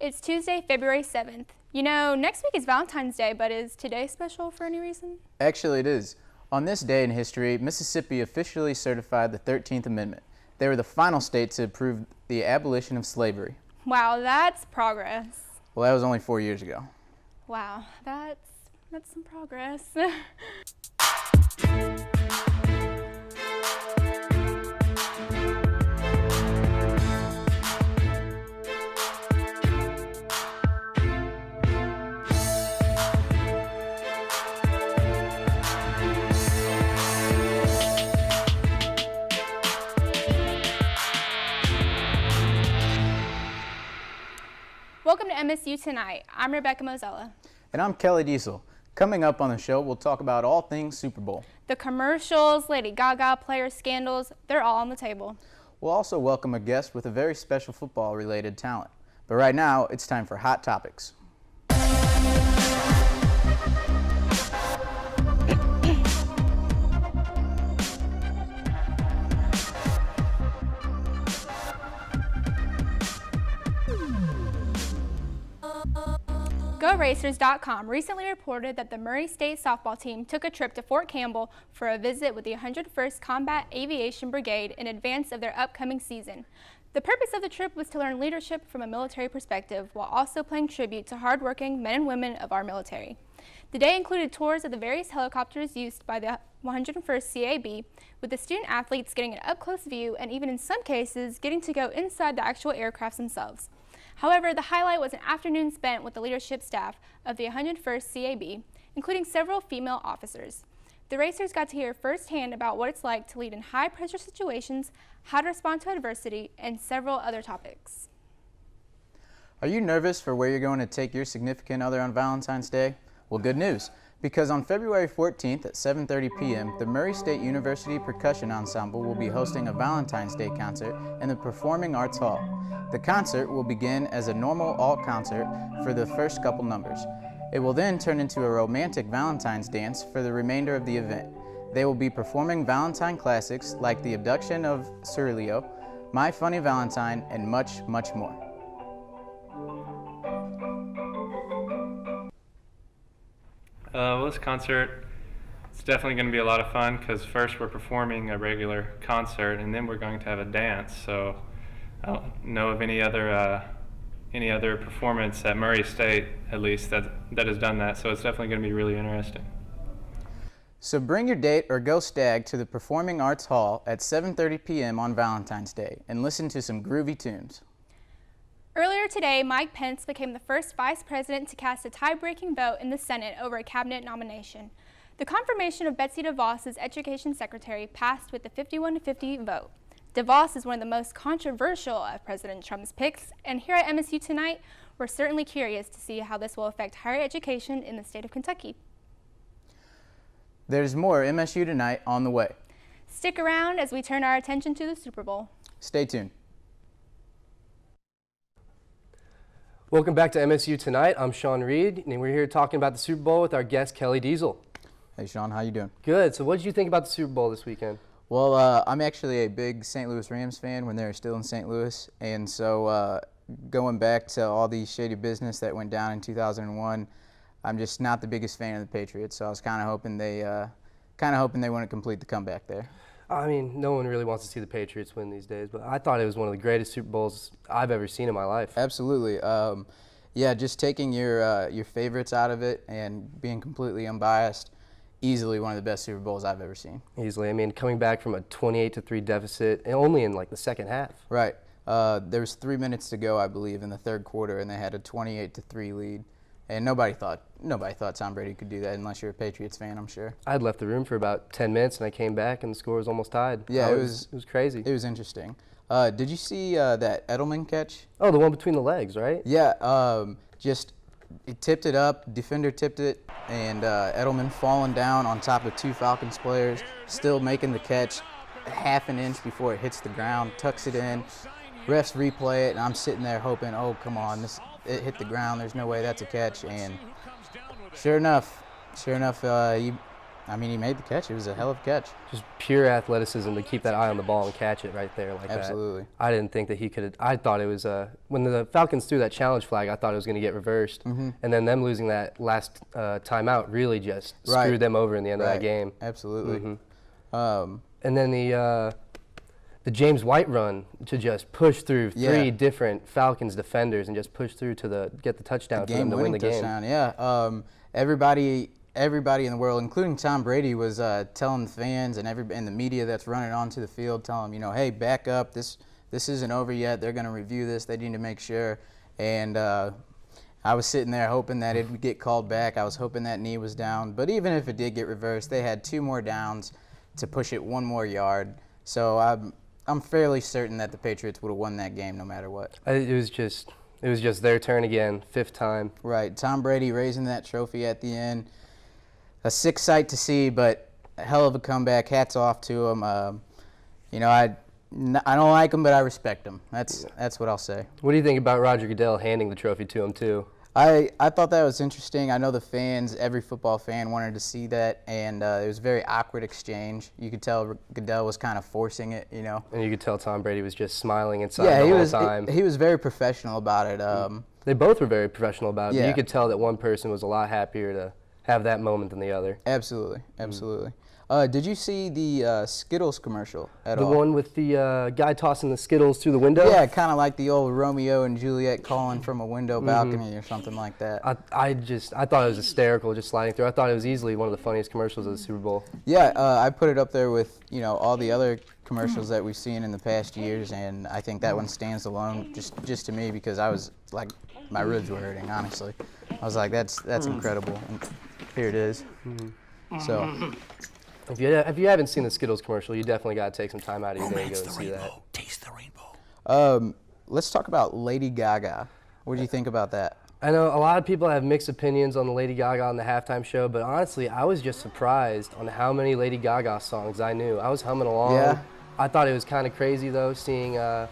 It's Tuesday, February 7th. You know, next week is Valentine's Day, but is today special for any reason? Actually, it is. On this day in history, Mississippi officially certified the 13th Amendment. They were the final state to approve the abolition of slavery. Wow, that's progress. Well, that was only 4 years ago. Wow, that's some progress. Welcome to MSU Tonight. I'm Rebecca Mozella. And I'm Kelly Diesel. Coming up on the show, we'll talk about all things Super Bowl. The commercials, Lady Gaga, player scandals, they're all on the table. We'll also welcome a guest with a very special football-related talent. But right now, it's time for Hot Topics. GoRacers.com recently reported that the Murray State softball team took a trip to Fort Campbell for a visit with the 101st Combat Aviation Brigade in advance of their upcoming season. The purpose of the trip was to learn leadership from a military perspective while also paying tribute to hardworking men and women of our military. The day included tours of the various helicopters used by the 101st CAB, with the student athletes getting an up-close view and even in some cases getting to go inside the actual aircrafts themselves. However, the highlight was an afternoon spent with the leadership staff of the 101st CAB, including several female officers. The racers got to hear firsthand about what it's like to lead in high-pressure situations, how to respond to adversity, and several other topics. Are you nervous for where you're going to take your significant other on Valentine's Day? Well, good news, because on February 14th at 7:30 p.m., the Murray State University Percussion Ensemble will be hosting a Valentine's Day concert in the Performing Arts Hall. The concert will begin as a normal alt concert for the first couple numbers. It will then turn into a romantic Valentine's dance for the remainder of the event. They will be performing Valentine classics like The Abduction of Sir Leo, My Funny Valentine, and much, much more. Well, this concert, it's definitely going to be a lot of fun because first we're performing a regular concert and then we're going to have a dance. So I don't know of any other performance at Murray State, at least, that has done that. So it's definitely going to be really interesting. So bring your date or go stag to the Performing Arts Hall at 7:30 p.m. on Valentine's Day and listen to some groovy tunes. Earlier today, Mike Pence became the first vice president to cast a tie-breaking vote in the Senate over a cabinet nomination. The confirmation of Betsy DeVos as education secretary passed with a 51-50 vote. DeVos is one of the most controversial of President Trump's picks, and here at MSU Tonight, we're certainly curious to see how this will affect higher education in the state of Kentucky. There's more MSU Tonight on the way. Stick around as we turn our attention to the Super Bowl. Stay tuned. Welcome back to MSU Tonight. I'm Sean Reed, and we're here talking about the Super Bowl with our guest, Kelly Diesel. Hey, Sean, how you doing? Good. So what did you think about the Super Bowl this weekend? Well, I'm actually a big St. Louis Rams fan when they were still in St. Louis, and so going back to all the shady business that went down in 2001, I'm just not the biggest fan of the Patriots, so I was kind of hoping they wouldn't complete the comeback there. I mean, no one really wants to see the Patriots win these days, but I thought it was one of the greatest Super Bowls I've ever seen in my life. Absolutely. Yeah, just taking your favorites out of it and being completely unbiased, easily one of the best Super Bowls I've ever seen. Easily. I mean, coming back from a 28-3 deficit, and only in like the second half. Right. There was 3 minutes to go, I believe, in the third quarter, and they had a 28-3 lead. And nobody thought Tom Brady could do that unless you're a Patriots fan, I'm sure. I had left the room for about 10 minutes, and I came back, and the score was almost tied. Yeah, it was crazy. It was interesting. Did you see that Edelman catch? Oh, the one between the legs, right? Yeah, just it tipped it up, defender tipped it, and Edelman falling down on top of two Falcons players, still making the catch half an inch before it hits the ground, tucks it in. Refs replay it, and I'm sitting there hoping, oh, come on, it hit the ground. There's no way that's a catch. And sure enough, I mean, he made the catch. It was a hell of a catch. Just pure athleticism to keep that eye on the ball and catch it right there like Absolutely. that. I didn't think that he could. I thought it was when the Falcons threw that challenge flag, I thought it was going to get reversed, and then them losing that last timeout really just screwed them over in the end of that game. Absolutely. And then the James White run to just push through three different Falcons defenders and just push through to get the touchdown for them to win the game. Touchdown, yeah. Everybody in the world, including Tom Brady, was telling the fans and the media that's running onto the field, telling them, hey, back up. This isn't over yet. They're going to review this. They need to make sure. And I was sitting there hoping that it would get called back. I was hoping that knee was down. But even if it did get reversed, they had 2 more downs to push it 1 more yard. So I'm fairly certain that the Patriots would have won that game no matter what. It was just their turn again, 5th time. Right. Tom Brady raising that trophy at the end. A sick sight to see, but a hell of a comeback. Hats off to him. I don't like him, but I respect him. That's what I'll say. What do you think about Roger Goodell handing the trophy to him too? I thought that was interesting. I know the fans, every football fan wanted to see that, and it was a very awkward exchange. You could tell Goodell was kind of forcing it, And you could tell Tom Brady was just smiling inside the whole time. He was very professional about it. They both were very professional about it. Yeah. You could tell that one person was a lot happier to have that moment than the other. Absolutely. Did you see the Skittles commercial at all? The one with the guy tossing the Skittles through the window? Yeah, kind of like the old Romeo and Juliet calling from a window balcony or something like that. I thought it was hysterical just sliding through. I thought it was easily one of the funniest commercials of the Super Bowl. Yeah, I put it up there with, all the other commercials that we've seen in the past years, and I think that one stands alone just to me because I was like, my ribs were hurting, honestly. I was like, that's incredible. And here it is. So. If you haven't seen the Skittles commercial, you definitely got to take some time out of your day to go and see that. Taste the rainbow. Let's talk about Lady Gaga. What do you think about that? I know a lot of people have mixed opinions on the Lady Gaga on the halftime show, but honestly, I was just surprised on how many Lady Gaga songs I knew. I was humming along. Yeah. I thought it was kind of crazy though, seeing her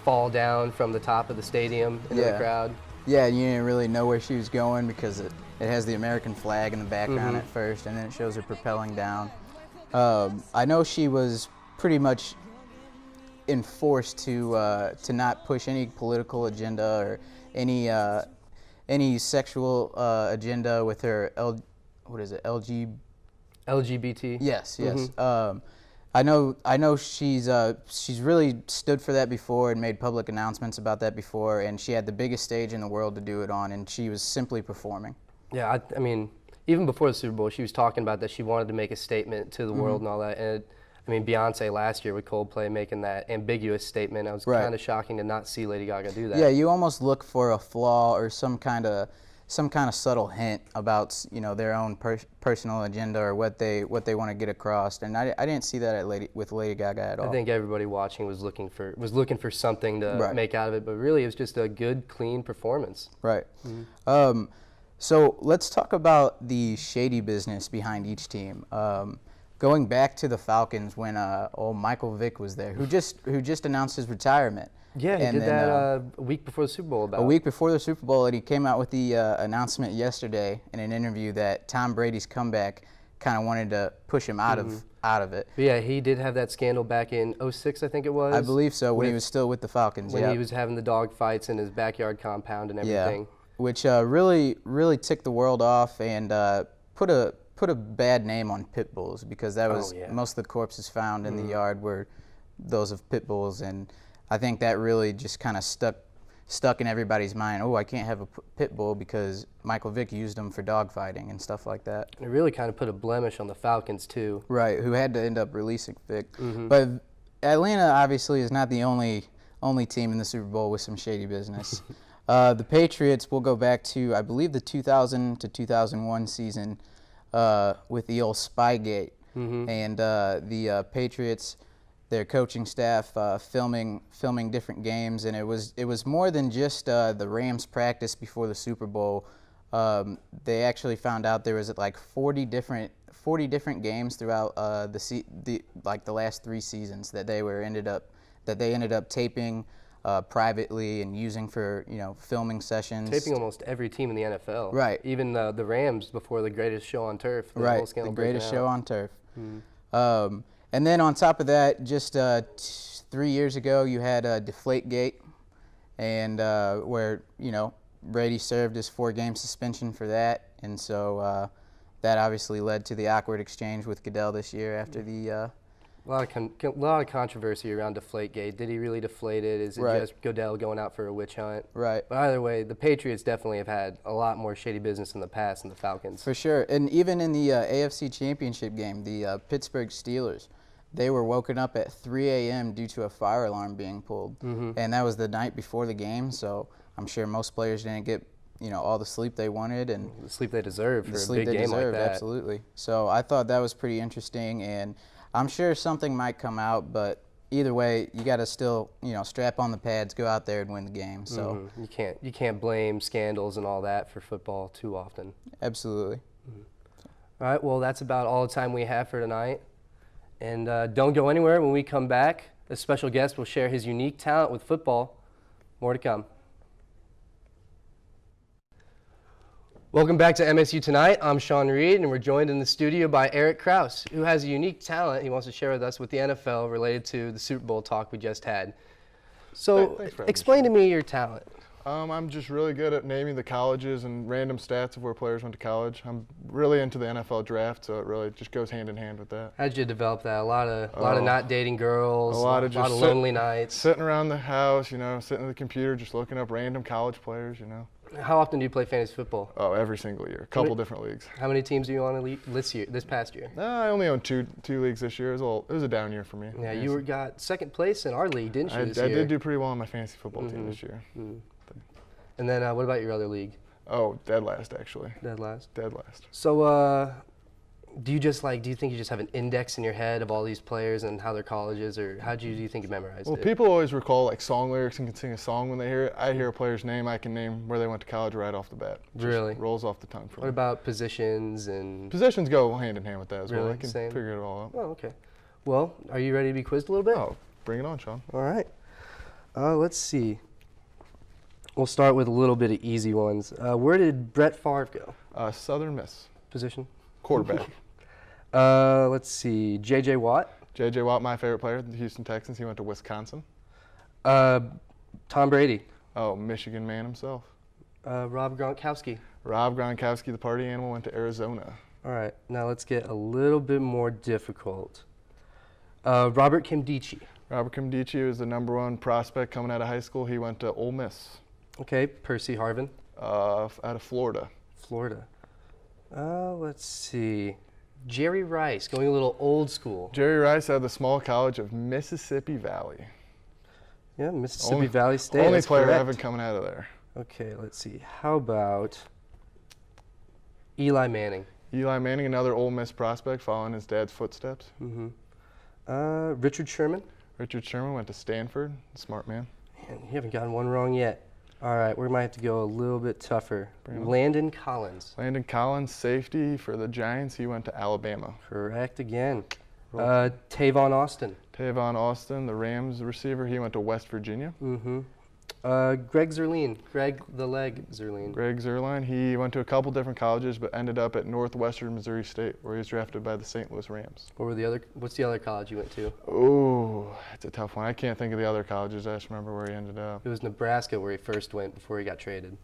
fall down from the top of the stadium into the crowd. Yeah, you didn't really know where she was going because it has the American flag in the background at first, and then it shows her propelling down. I know she was pretty much enforced to not push any political agenda or any sexual agenda with her LGBT. Yes. I know she's really stood for that before and made public announcements about that before, and she had the biggest stage in the world to do it on, and she was simply performing. Yeah, I mean, even before the Super Bowl, she was talking about that she wanted to make a statement to the world and all that. And Beyonce last year with Coldplay making that ambiguous statement, it was kind of shocking to not see Lady Gaga do that. Yeah, you almost look for a flaw or some kind of subtle hint about their own personal agenda or what they want to get across, and I didn't see that with Lady Gaga at all. I think everybody watching was looking for something to make out of it, but really it was just a good, clean performance. Right. So let's talk about the shady business behind each team. Going back to the Falcons when old Michael Vick was there, who just announced his retirement. Yeah, he did that a week before the Super Bowl. A week before the Super Bowl, and he came out with the announcement yesterday in an interview that Tom Brady's comeback kind of wanted to push him out of it. But yeah, he did have that scandal back in '06, I think it was. I believe so, when he was still with the Falcons. When he was having the dog fights in his backyard compound and everything. Yeah, which really ticked the world off and put a bad name on pit bulls because that was most of the corpses found in the yard were those of pit bulls, and I think that really just kind of stuck in everybody's mind. Oh, I can't have a pit bull because Michael Vick used them for dog fighting and stuff like that. It really kind of put a blemish on the Falcons too. Right, who had to end up releasing Vick. But Atlanta obviously is not the only team in the Super Bowl with some shady business. The Patriots will go back to, I believe, the 2000 to 2001 season with the old Spygate. And the Patriots, their coaching staff filming different games, and it was more than just the Rams practice before the Super Bowl. They actually found out there was like 40 different games throughout the last 3 seasons that they ended up taping privately and using for, filming sessions. Taping almost every team in the NFL. Right. Even the Rams before the greatest show on turf. The whole Right, scandal the greatest breaking show out. on turf. And then on top of that, just 3 years ago, you had Deflategate, and where, Brady served his 4-game suspension for that. And so that obviously led to the awkward exchange with Goodell this year after the A lot of controversy around Deflategate. Did he really deflate it? Is it Right. just Goodell going out for a witch hunt? Right. But either way, the Patriots definitely have had a lot more shady business in the past than the Falcons. For sure. And even in the AFC Championship game, the Pittsburgh Steelers, they were woken up at 3 a.m. due to a fire alarm being pulled. And that was the night before the game, so I'm sure most players didn't get, all the sleep they wanted and The sleep they deserve for the a sleep big they game deserved, like that. absolutely. So I thought that was pretty interesting, and I'm sure something might come out, but either way, you got to still, strap on the pads, go out there and win the game. So You can't blame scandals and all that for football too often. absolutely. All right, well, that's about all the time we have for tonight. And don't go anywhere. When we come back, a special guest will share his unique talent with football. More to come. Welcome back to MSU Tonight. I'm Sean Reed, and we're joined in the studio by Eric Kraus, who has a unique talent he wants to share with us with the NFL related to the Super Bowl talk we just had. So Thanks for having me, explain to me your talent. I'm just really good at naming the colleges and random stats of where players went to college. I'm really into the NFL draft, so it really just goes hand in hand with that. How did you develop that? A lot of not dating girls, A lot of just lonely nights. Sitting around the house, sitting at the computer, just looking up random college players, How often do you play fantasy football? Oh, every single year. A couple different leagues. How many teams are you on this past year? I only own two leagues this year. It was a down year for me. Yeah, you got second place in our league, didn't you, I this year? did do pretty well on my fantasy football team this year. And then what about your other league? Oh, dead last, actually. Dead last. Dead last. So do you think you just have an index in your head of all these players and how their colleges, or do you think you memorized Well, it? people always recall song lyrics and can sing a song when they hear it. I hear a player's name, I can name where they went to college right off the bat. Just Really? rolls off the tongue for What me. about positions and? Positions go hand in hand with that as well. Really? I can Same? figure it all out. Oh, okay. Well, are you ready to be quizzed a little bit? Oh, bring it on, Sean. All right. Let's see. We'll start with a little bit of easy ones. Where did Brett Favre go? Southern Miss. Position? Quarterback. Let's see. J.J. Watt. J.J. Watt, my favorite player, the Houston Texans. He went to Wisconsin. Tom Brady. Oh, Michigan man himself. Rob Gronkowski. Rob Gronkowski, the party animal, went to Arizona. All right. Now let's get a little bit more difficult. Robert Kimdichie. Robert Kimdichie was the #1 prospect coming out of high school. He went to Ole Miss. Okay. Percy Harvin. Out of Florida. Florida. Let's see. Jerry Rice, going a little old school. Jerry Rice out of the small college of Mississippi Valley. Yeah, Mississippi Valley State. Only that's player correct. ever coming out of there. Okay, let's see. How about Eli Manning? Eli Manning, another Ole Miss prospect, following his dad's footsteps. Richard Sherman? Richard Sherman went to Stanford. Smart man. Man, you haven't gotten one wrong yet. All right, we might have to go a little bit tougher. Landon Collins. Landon Collins, safety for the Giants. He went to Alabama. Correct again. Tavon Austin. Tavon Austin, the Rams receiver. He went to West Virginia. Greg Zerline. Greg the Leg Zerline. Greg Zerline, he went to a couple different colleges, but ended up at Northwestern Missouri State, where he was drafted by the St. Louis Rams. What's the other college you went to? Oh, that's a tough one. I can't think of the other colleges. I just remember where he ended up. It was Nebraska where he first went before he got traded.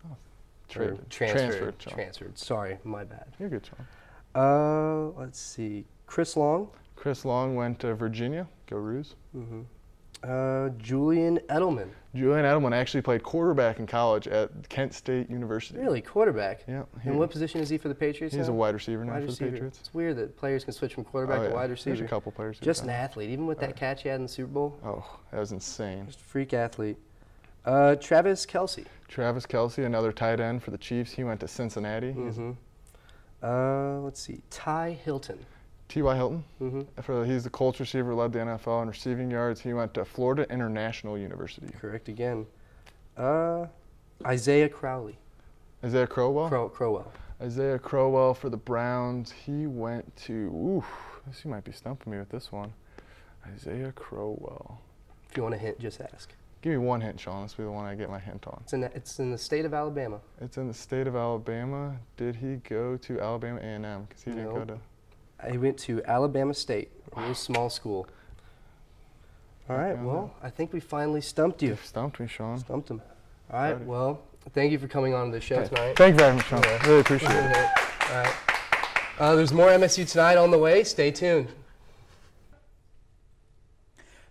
Or Transferred. Sean. Transferred. Sorry, my bad. You're good, Sean. Let's see. Chris Long. Chris Long went to Virginia. Go Roos. Julian Edelman. Julian Edelman actually played quarterback in college at Kent State University. Really, quarterback? Yeah. And what position is he for the Patriots He's now? a wide receiver now Wide for receiver. the Patriots. It's weird that players can switch from quarterback to wide receiver. There's a couple players. Just an athlete, even with that catch he had in the Super Bowl. Oh, that was insane. Just a freak athlete. Travis Kelce. Travis Kelce, another tight end for the Chiefs. He went to Cincinnati. Let's see. Ty Hilton. T.Y. Hilton. He's the Colts receiver, led the NFL in receiving yards. He went to Florida International University. Correct again. Isaiah Crowley. Isaiah Crowell? Crowell. Isaiah Crowell for the Browns. He went to, you might be stumping me with this one. Isaiah Crowell. If you want a hint, just ask. Give me one hint, Sean. This will be the one I get my hint on. It's in the state of Alabama. It's in the state of Alabama. Did he go to Alabama A&M? Because he didn't go to. He went to Alabama State, a really small school. All right, well, I think we finally stumped you. You stumped me, Sean. Stumped him. All right, well, thank you for coming on to the show tonight. Thank you very much, Sean. Really appreciate it. All right. There's more MSU Tonight on the way. Stay tuned.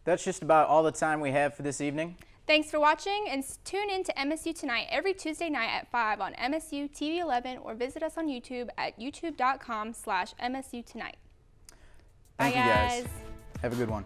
That's just about all the time we have for this evening. Thanks for watching, and tune in to MSU Tonight every Tuesday night at 5 on MSU TV 11, or visit us on YouTube at youtube.com/MSU2nite. Thank you guys. Have a good one.